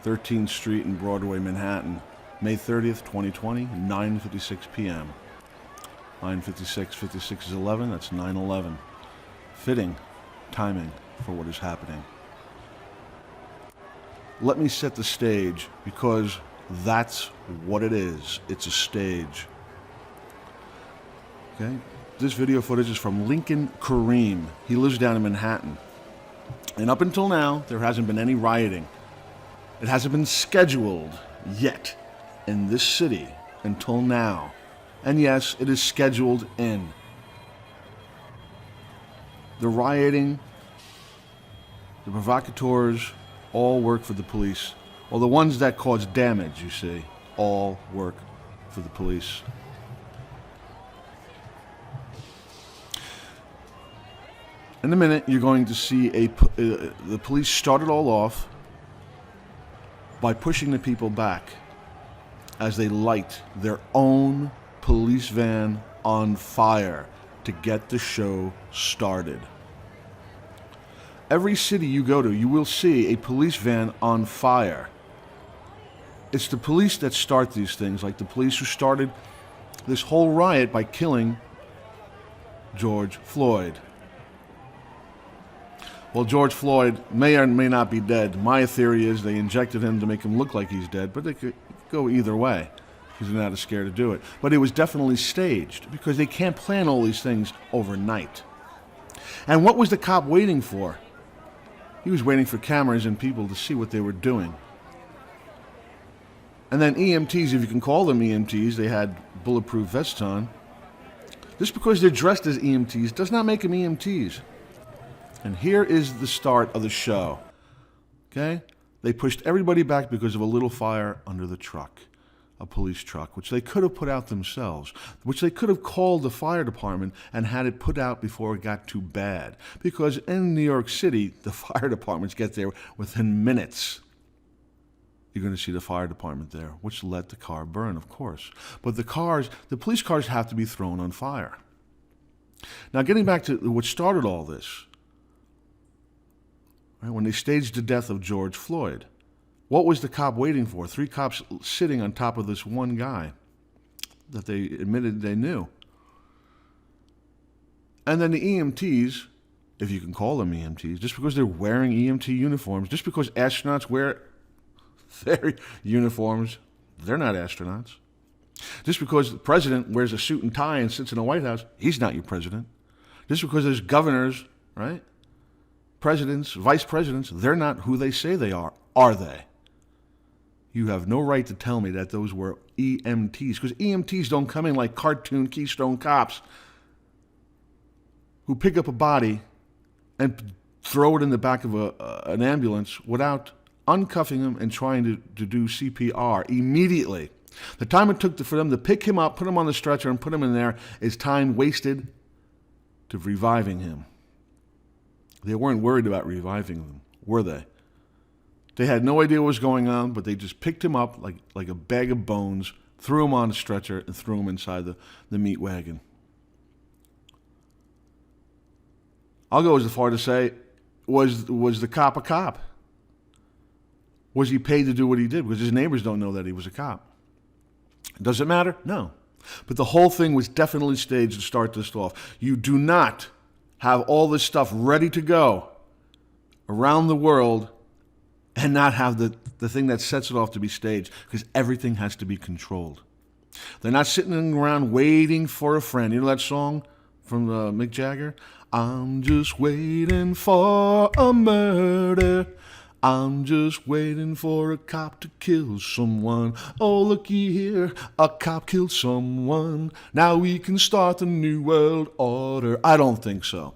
13th Street and Broadway, Manhattan, May 30th, 2020, 9:56 p.m. 9:56, 56 is 11, that's 9/11. Fitting timing for what is happening. Let me set the stage, because that's what it is. It's a stage. Okay? This video footage is from Lincoln Kareem. He lives down in Manhattan. And up until now, there hasn't been any rioting. It hasn't been scheduled yet in this city until now. And yes, it is scheduled in. The rioting, the provocateurs, all work for the police. Well, the ones that cause damage, you see, all work for the police. In a minute, you're going to see the police start it all off by pushing the people back as they light their own police van on fire to get the show started. Every city you go to, you will see a police van on fire. It's the police that start these things, like the police who started this whole riot by killing George Floyd. Well, George Floyd may or may not be dead. My theory is they injected him to make him look like he's dead, but they could go either way because they're not scared to do it. But it was definitely staged because they can't plan all these things overnight. And what was the cop waiting for? He was waiting for cameras and people to see what they were doing. And then EMTs, if you can call them EMTs, they had bulletproof vests on. Just because they're dressed as EMTs does not make them EMTs. And here is the start of the show. Okay? They pushed everybody back because of a little fire under the truck, a police truck, which they could have put out themselves, which they could have called the fire department and had it put out before it got too bad. Because in New York City, the fire departments get there within minutes. You're going to see the fire department there, which let the car burn, of course. But the police cars have to be thrown on fire. Now, getting back to what started all this, right, when they staged the death of George Floyd, what was the cop waiting for? 3 cops sitting on top of this one guy that they admitted they knew. And then the EMTs, if you can call them EMTs, just because they're wearing EMT uniforms, just because astronauts wear their uniforms, they're not astronauts. Just because the president wears a suit and tie and sits in the White House, he's not your president. Just because there's governors, right? Presidents, vice presidents, they're not who they say they are they? You have no right to tell me that those were EMTs, because EMTs don't come in like cartoon Keystone cops who pick up a body and throw it in the back of an ambulance without uncuffing him and trying to do CPR immediately. The time it took for them to pick him up, put him on the stretcher, and put him in there is time wasted to reviving him. They weren't worried about reviving them, were they? They had no idea what was going on, but they just picked him up like a bag of bones, threw him on a stretcher, and threw him inside the meat wagon. I'll go as far to say, was the cop a cop? Was he paid to do what he did? Because his neighbors don't know that he was a cop. Does it matter? No. But the whole thing was definitely staged to start this off. You do not have all this stuff ready to go around the world and not have the thing that sets it off to be staged, because everything has to be controlled. They're not sitting around waiting for a friend. You know that song from Mick Jagger? I'm just waiting for a murder. I'm just waiting for a cop to kill someone. Oh, looky here, a cop killed someone. Now we can start the new world order. I don't think so.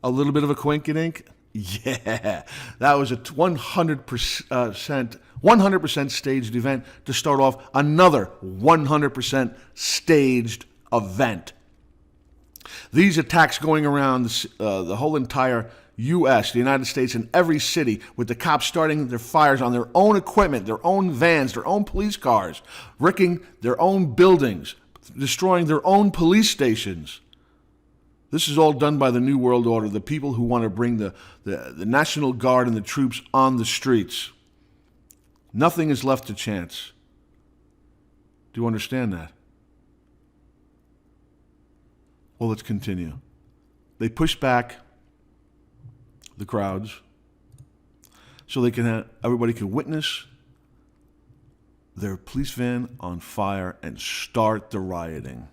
A little bit of a quink-a-dink? Yeah, that was a 100% staged event to start off another 100% staged event. These attacks going around the whole entire U.S., the United States, and every city, with the cops starting their fires on their own equipment, their own vans, their own police cars, wrecking their own buildings, destroying their own police stations. This is all done by the New World Order, the people who want to bring the National Guard and the troops on the streets. Nothing is left to chance. Do you understand that? Well, let's continue. They push back the crowds so they can everybody can witness their police van on fire and start the rioting.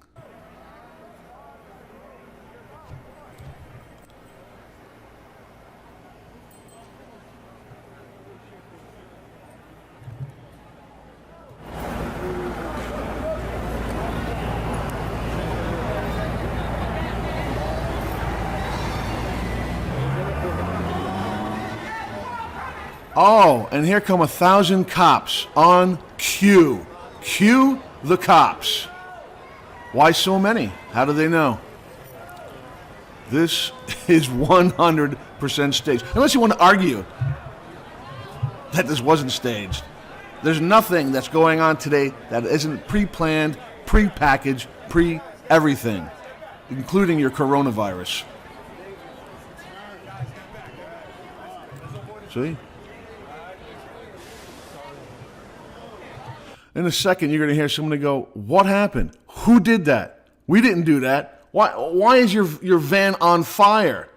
Oh, and here come 1,000 cops on cue. Cue the cops. Why so many? How do they know? This is 100% staged. Unless you want to argue that this wasn't staged. There's nothing that's going on today that isn't pre-planned, pre-packaged, pre-everything, including your coronavirus. See? In a second, you're going to hear somebody go, "What happened? Who did that? We didn't do that. Why is your van on fire?"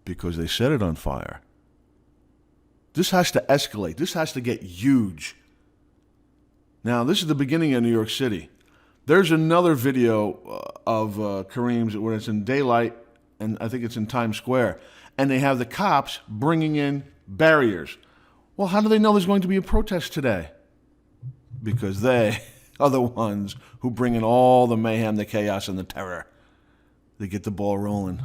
Because they set it on fire. This has to escalate. This has to get huge. Now, this is the beginning of New York City. There's another video of Kareem's where it's in daylight, and I think it's in Times Square, and they have the cops bringing in barriers. Well, how do they know there's going to be a protest today? Because they are the ones who bring in all the mayhem, the chaos, and the terror. They get the ball rolling.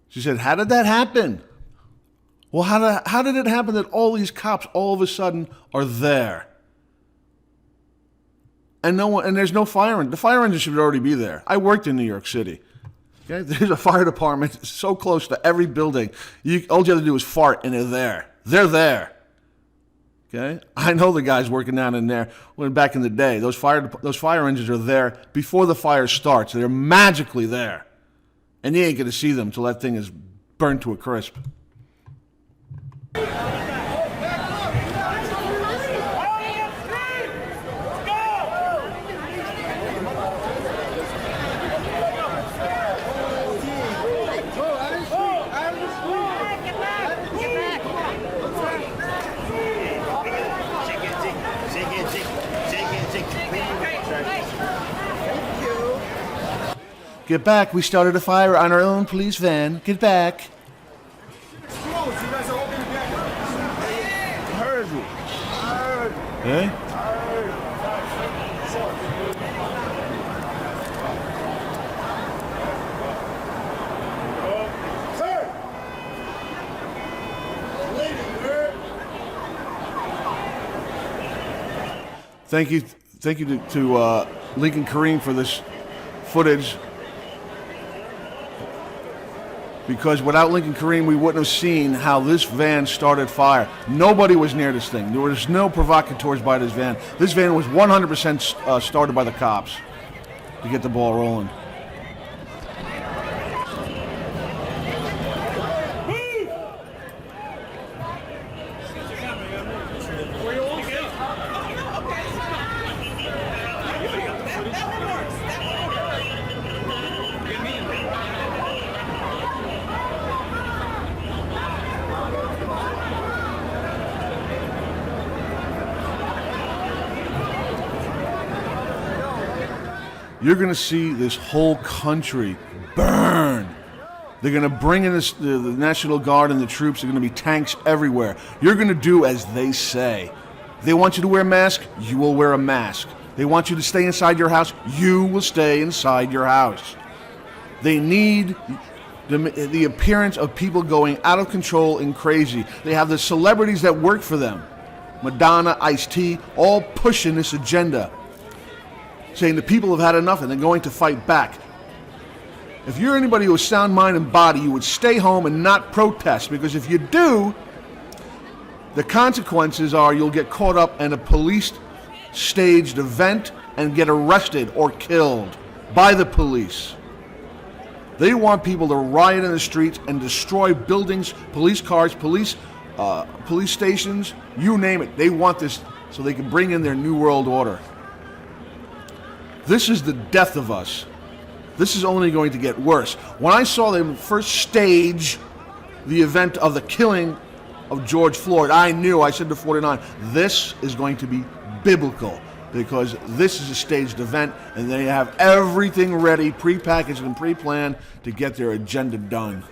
She said, "How did that happen?" Well, how did it happen that all these cops all of a sudden are there? And there's no fire engine. The fire engine should already be there. I worked in New York City. Okay? There's a fire department so close to every building. All you have to do is fart and they're there. They're there. Okay? I know the guys working down in there. When back in the day, those fire engines are there before the fire starts. They're magically there. And you ain't going to see them until that thing is burned to a crisp. Get back. We started a fire on our own police van. Get back. Okay? Thank you to Lincoln Kareem for this footage. Because without Lincoln Kareem, we wouldn't have seen how this van started fire. Nobody was near this thing. There was no provocateurs by this van. This van was 100% started by the cops to get the ball rolling. You're going to see this whole country burn. They're going to bring in the National Guard and the troops. There are going to be tanks everywhere. You're going to do as they say. They want you to wear a mask, you will wear a mask. They want you to stay inside your house, you will stay inside your house. They need the appearance of people going out of control and crazy. They have the celebrities that work for them. Madonna, Ice-T, all pushing this agenda, saying the people have had enough and they're going to fight back. If you're anybody who has sound mind and body, you would stay home and not protest, because if you do, The consequences are you'll get caught up in a police staged event and get arrested or killed by the police. They want people to riot in the streets and destroy buildings, police cars, police stations, you name it. They want this so they can bring in their new world order. This is the death of us. This is only going to get worse. When I saw them first stage the event of the killing of George Floyd, I said to 49, this is going to be biblical, because this is a staged event and they have everything ready, prepackaged and pre-planned to get their agenda done.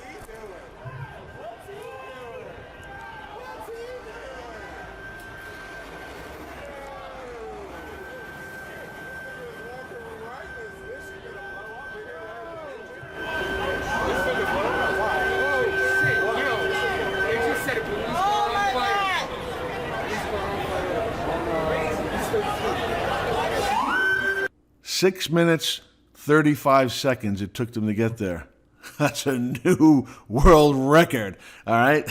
Six minutes, 35 seconds it took them to get there. That's a new world record, all right?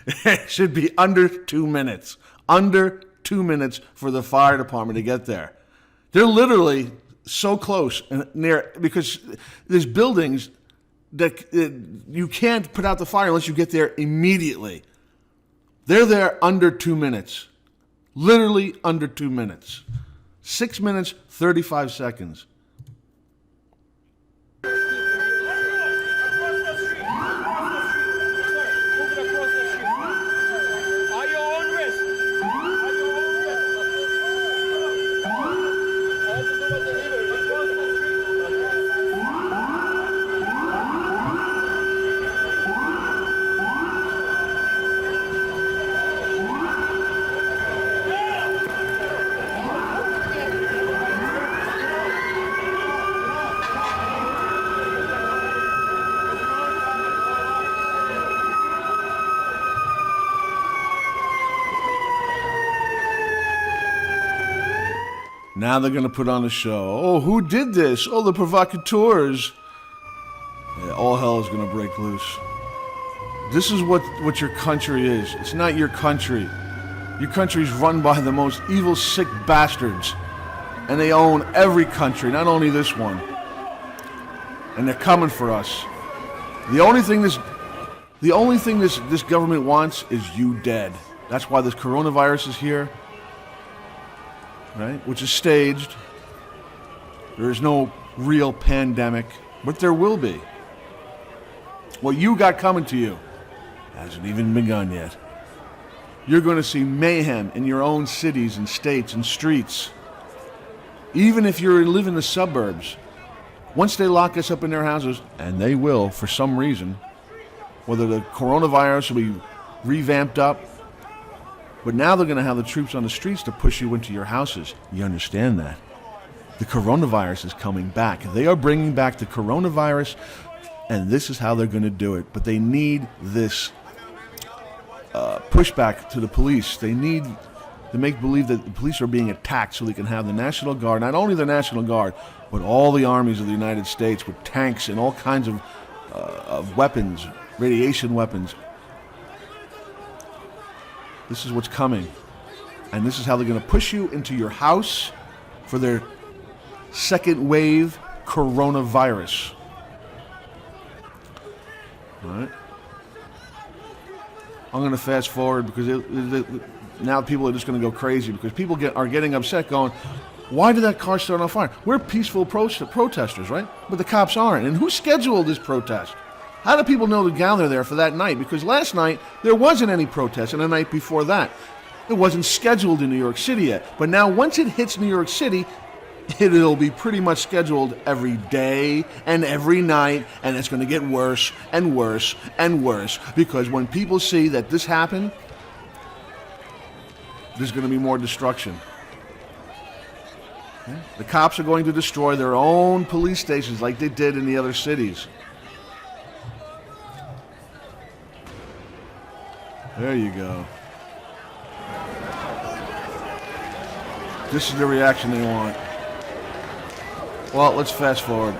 It should be under 2 minutes. Under 2 minutes for the fire department to get there. They're literally so close and near, because there's buildings that you can't put out the fire unless you get there immediately. They're there under 2 minutes. Literally under 2 minutes. 6 minutes, 35 seconds. Now they're going to put on a show. Oh, who did this? Oh, the provocateurs. Yeah, all hell is going to break loose. This is what your country is. It's not your country. Your country's run by the most evil, sick bastards. And they own every country, not only this one. And they're coming for us. The only thing this government wants is you dead. That's why this coronavirus is here. Right? Which is staged. There is no real pandemic, but there will be. What you got coming to you hasn't even begun yet. You're going to see mayhem in your own cities and states and streets. Even if you live in the suburbs, once they lock us up in their houses, and they will for some reason, whether the coronavirus will be revamped up, but now they're going to have the troops on the streets to push you into your houses. You understand that? The coronavirus is coming back. They are bringing back the coronavirus, and this is how they're going to do it. But they need this pushback to the police. They need to make believe that the police are being attacked so they can have the National Guard, not only the National Guard, but all the armies of the United States with tanks and all kinds of weapons, radiation weapons. This is what's coming. And this is how they're going to push you into your house for their second wave coronavirus. All right? I'm going to fast forward because now people are just going to go crazy because people are getting upset going, why did that car start on fire? We're peaceful protesters, right? But the cops aren't. And who scheduled this protest? How do people know to gather there for that night? Because last night, there wasn't any protest, and the night before that, it wasn't scheduled in New York City yet. But now, once it hits New York City, it'll be pretty much scheduled every day and every night, and it's going to get worse and worse and worse. Because when people see that this happened, there's going to be more destruction. Okay? The cops are going to destroy their own police stations like they did in the other cities. There you go. This is the reaction they want. Well, let's fast forward.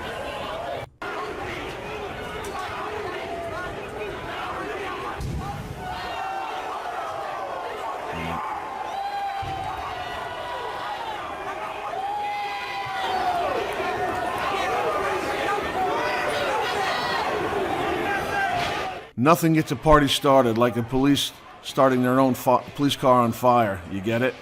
Nothing gets a party started like a police starting their own police car on fire. You get it?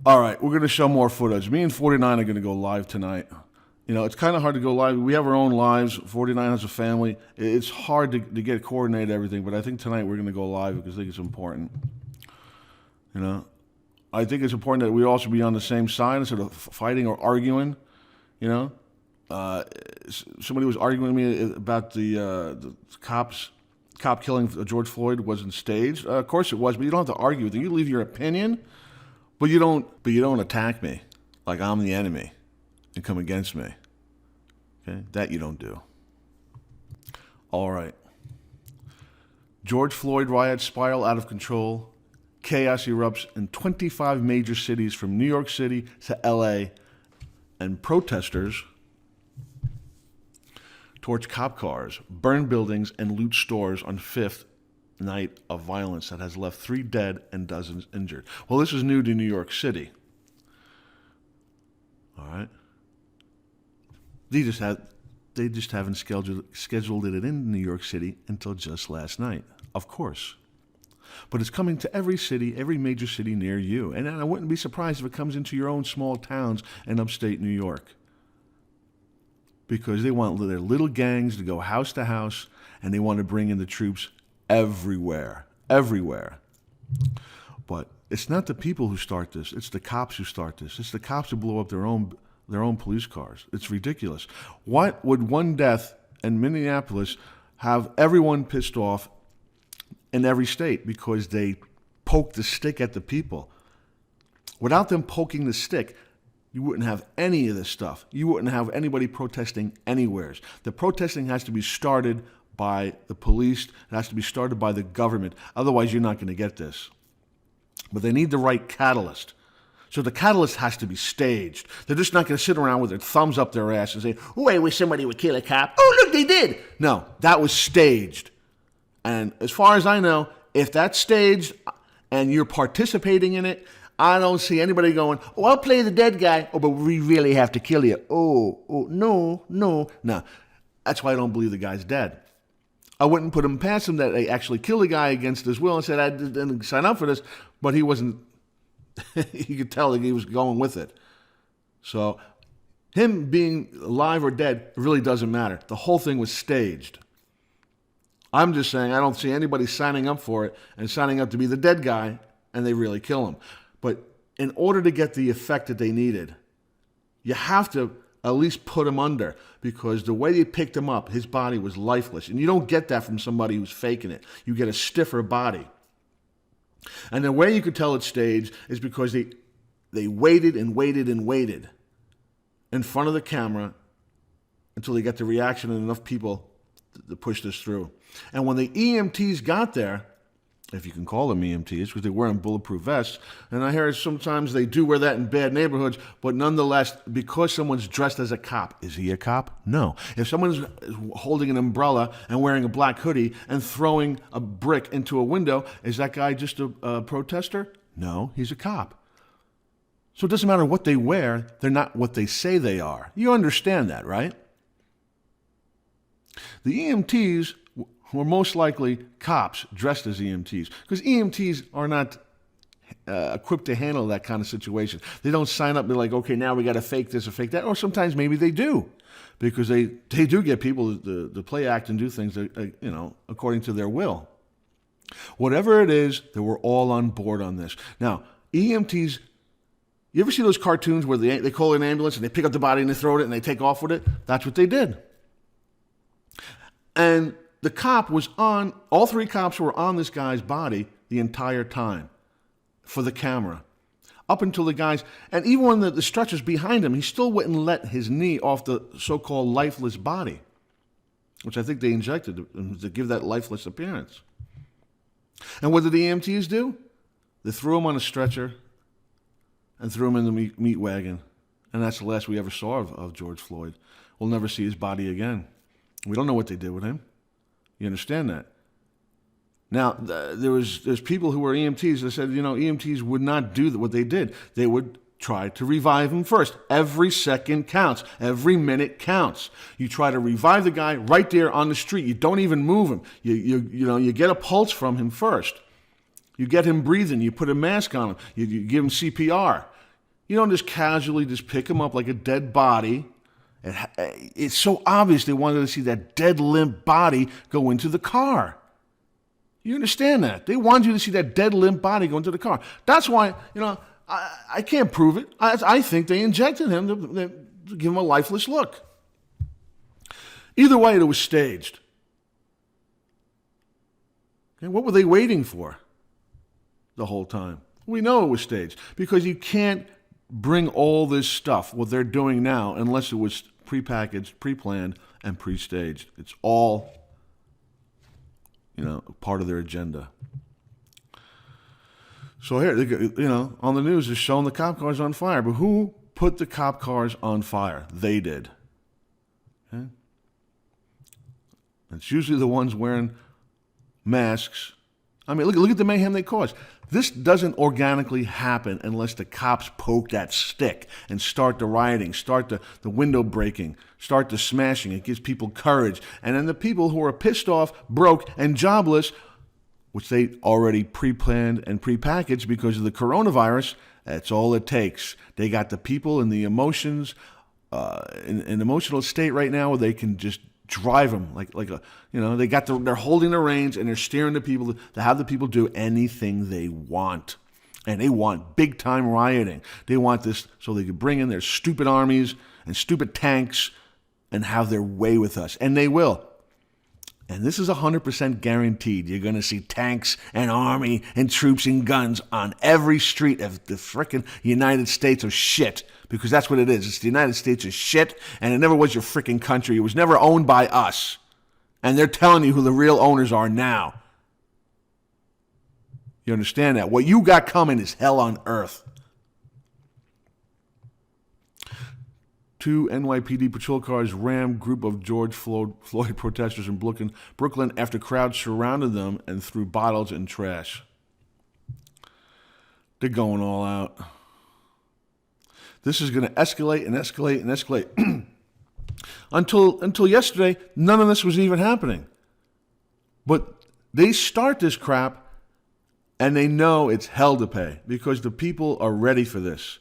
All right, we're going to show more footage. Me and 49 are going to go live tonight. You know, it's kind of hard to go live. We have our own lives. 49 has a family. It's hard to get coordinated everything, but I think tonight we're going to go live because I think it's important. You know, I think it's important that we also be on the same side instead of fighting or arguing. You know, somebody was arguing with me about the cop killing George Floyd wasn't staged. Of course it was, but you don't have to argue with it. You leave your opinion. But you don't attack me like I'm the enemy and come against me. Okay? That you don't do. All right. George Floyd riots spiral out of control. Chaos erupts in 25 major cities from New York City to LA. And protesters torch cop cars, burn buildings, and loot stores on Fifth night of violence that has left 3 dead and dozens injured. Well, this is new to New York City. All right. They just haven't scheduled it in New York City until just last night, of course. But it's coming to every city, every major city near you. And I wouldn't be surprised if it comes into your own small towns in upstate New York. Because they want their little gangs to go house to house, and they want to bring in the troops everywhere. But it's not the people who start this. It's the cops who start this. It's the cops who blow up their own police cars. It's ridiculous. What would one death in Minneapolis have everyone pissed off in every state because they poked the stick at the people? Without them poking the stick, you wouldn't have any of this stuff. You wouldn't have anybody protesting anywhere. The protesting has to be started by the police. It has to be started by the government. Otherwise, you're not going to get this. But they need the right catalyst. So the catalyst has to be staged. They're just not going to sit around with their thumbs up their ass and say, oh, I wish somebody would kill a cop. Oh, look, they did. No, that was staged. And as far as I know, if that's staged and you're participating in it, I don't see anybody going, oh, I'll play the dead guy. Oh, but we really have to kill you. Oh, no. That's why I don't believe the guy's dead. I wouldn't put him past him that they actually killed a guy against his will and said, I didn't sign up for this, but he wasn't, you could tell that he was going with it. So him being alive or dead really doesn't matter. The whole thing was staged. I'm just saying I don't see anybody signing up for it and signing up to be the dead guy and they really kill him. But in order to get the effect that they needed, you have to at least put him under, because the way they picked him up, his body was lifeless. And you don't get that from somebody who's faking it. You get a stiffer body. And the way you could tell it's staged is because they waited and waited and waited in front of the camera until they got the reaction of enough people to push this through. And when the EMTs got there, if you can call them EMTs, because they're wearing bulletproof vests. And I hear sometimes they do wear that in bad neighborhoods, but nonetheless, because someone's dressed as a cop, is he a cop? No. If someone's holding an umbrella and wearing a black hoodie and throwing a brick into a window, is that guy just a protester? No, he's a cop. So it doesn't matter what they wear, they're not what they say they are. You understand that, right? The EMTs were most likely cops dressed as EMTs, because EMTs are not equipped to handle that kind of situation. They don't sign up and be like, okay, now we got to fake this or fake that. Or sometimes maybe they do, because they do get people to play act and do things that, according to their will. Whatever it is, they were all on board on this. Now, EMTs, you ever see those cartoons where they call an ambulance and they pick up the body and they throw it and they take off with it? That's what they did. And the cop was on, all 3 cops were on this guy's body the entire time for the camera. Up until the guys, and even when the stretcher's behind him, he still wouldn't let his knee off the so-called lifeless body, which I think they injected to give that lifeless appearance. And what did the EMTs do? They threw him on a stretcher and threw him in the meat wagon. And that's the last we ever saw of George Floyd. We'll never see his body again. We don't know what they did with him. You understand that? Now, there's people who were EMTs that said, EMTs would not do what they did. They would try to revive him first. Every second counts. Every minute counts. You try to revive the guy right there on the street. You don't even move him. You get a pulse from him first. You get him breathing. You put a mask on him. You give him CPR. You don't just casually just pick him up like a dead body. It's so obvious they wanted to see that dead, limp body go into the car. You understand that? They wanted you to see that dead, limp body go into the car. That's why, I can't prove it. I think they injected him to give him a lifeless look. Either way, it was staged. Okay, what were they waiting for the whole time? We know it was staged because you can't bring all this stuff, what they're doing now, unless it was prepackaged, pre-planned, and pre-staged. It's all, part of their agenda. So here, on the news, they're showing the cop cars on fire. But who put the cop cars on fire? They did. Okay? It's usually the ones wearing masks. I mean, look at the mayhem they caused. This doesn't organically happen unless the cops poke that stick and start the rioting, start the window breaking, start the smashing. It gives people courage. And then the people who are pissed off, broke, and jobless, which they already pre-planned and pre-packaged because of the coronavirus, that's all it takes. They got the people in the emotions, in an emotional state right now where they can just drive them they're holding the reins and they're steering the people to have the people do anything they want. And they want big time rioting. They want this so they can bring in their stupid armies and stupid tanks and have their way with us. And they will. And this is 100% guaranteed. You're going to see tanks and army and troops and guns on every street of the frickin' United States of shit. Because that's what it is. It's the United States of shit, and it never was your frickin' country. It was never owned by us. And they're telling you who the real owners are now. You understand that? What you got coming is hell on earth. 2 NYPD patrol cars rammed group of George Floyd protesters in Brooklyn after crowds surrounded them and threw bottles and trash. They're going all out. This is going to escalate and escalate and escalate. Until yesterday, none of this was even happening. But they start this crap, and they know it's hell to pay because the people are ready for this.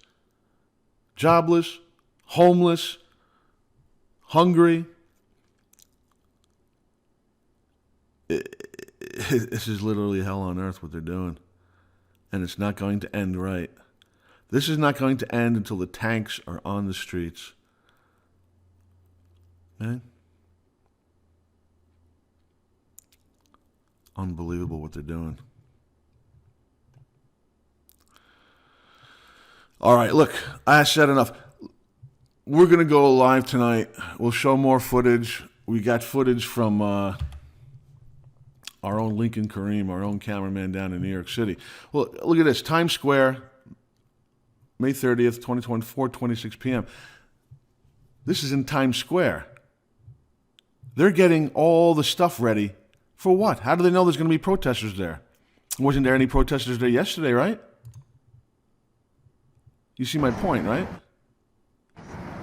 Jobless, homeless, hungry. This is literally hell on earth what they're doing. And it's not going to end right. This is not going to end until the tanks are on the streets. Okay? Unbelievable what they're doing. All right, look, I said enough. We're going to go live tonight. We'll show more footage. We got footage from our own Lincoln Kareem, our own cameraman down in New York City. Well, look at this. Times Square, May 30th, 2024, 26 p.m. This is in Times Square. They're getting all the stuff ready for what? How do they know there's going to be protesters there? Wasn't there any protesters there yesterday, right? You see my point, right?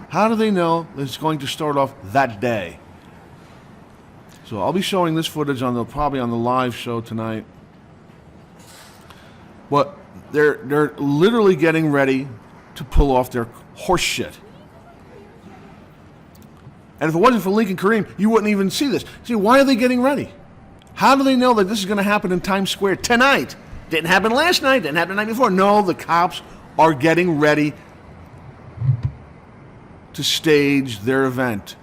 How do they know that it's going to start off that day? So I'll be showing this footage probably on the live show tonight. But they're literally getting ready to pull off their horse shit. And if it wasn't for Lincoln Kareem, you wouldn't even see this. See, why are they getting ready? How do they know that this is going to happen in Times Square tonight? Didn't happen last night, didn't happen the night before. No, the cops are getting ready to stage their event.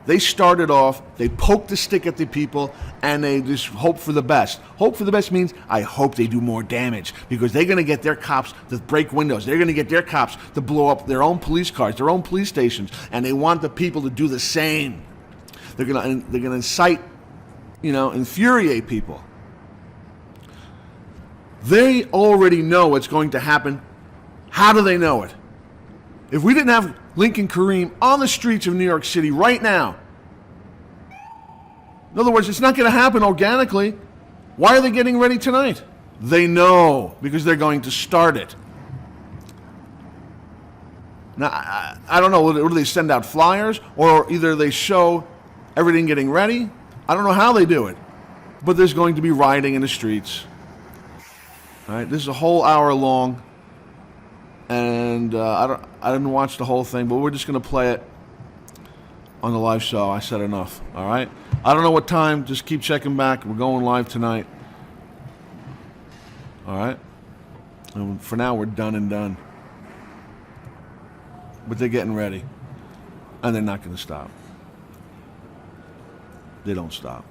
They started off, they poked the stick at the people, and they just hope for the best. Hope for the best means I hope they do more damage, because they're going to get their cops to break windows. They're going to get their cops to blow up their own police cars, their own police stations, and they want the people to do the same. They're going to incite, infuriate people. They already know what's going to happen. How do they know it? If we didn't have Lincoln Kareem on the streets of New York City right now, in other words, it's not going to happen organically. Why are they getting ready tonight? They know, because they're going to start it. Now, I don't know, what do they send out flyers? Or either they show everything getting ready? I don't know how they do it. But there's going to be rioting in the streets. All right, this is a whole hour long. And I didn't watch the whole thing, but we're just going to play it on the live show. I said enough, all right? I don't know what time. Just keep checking back. We're going live tonight. All right? And for now, we're done and done. But they're getting ready. And they're not going to stop. They don't stop.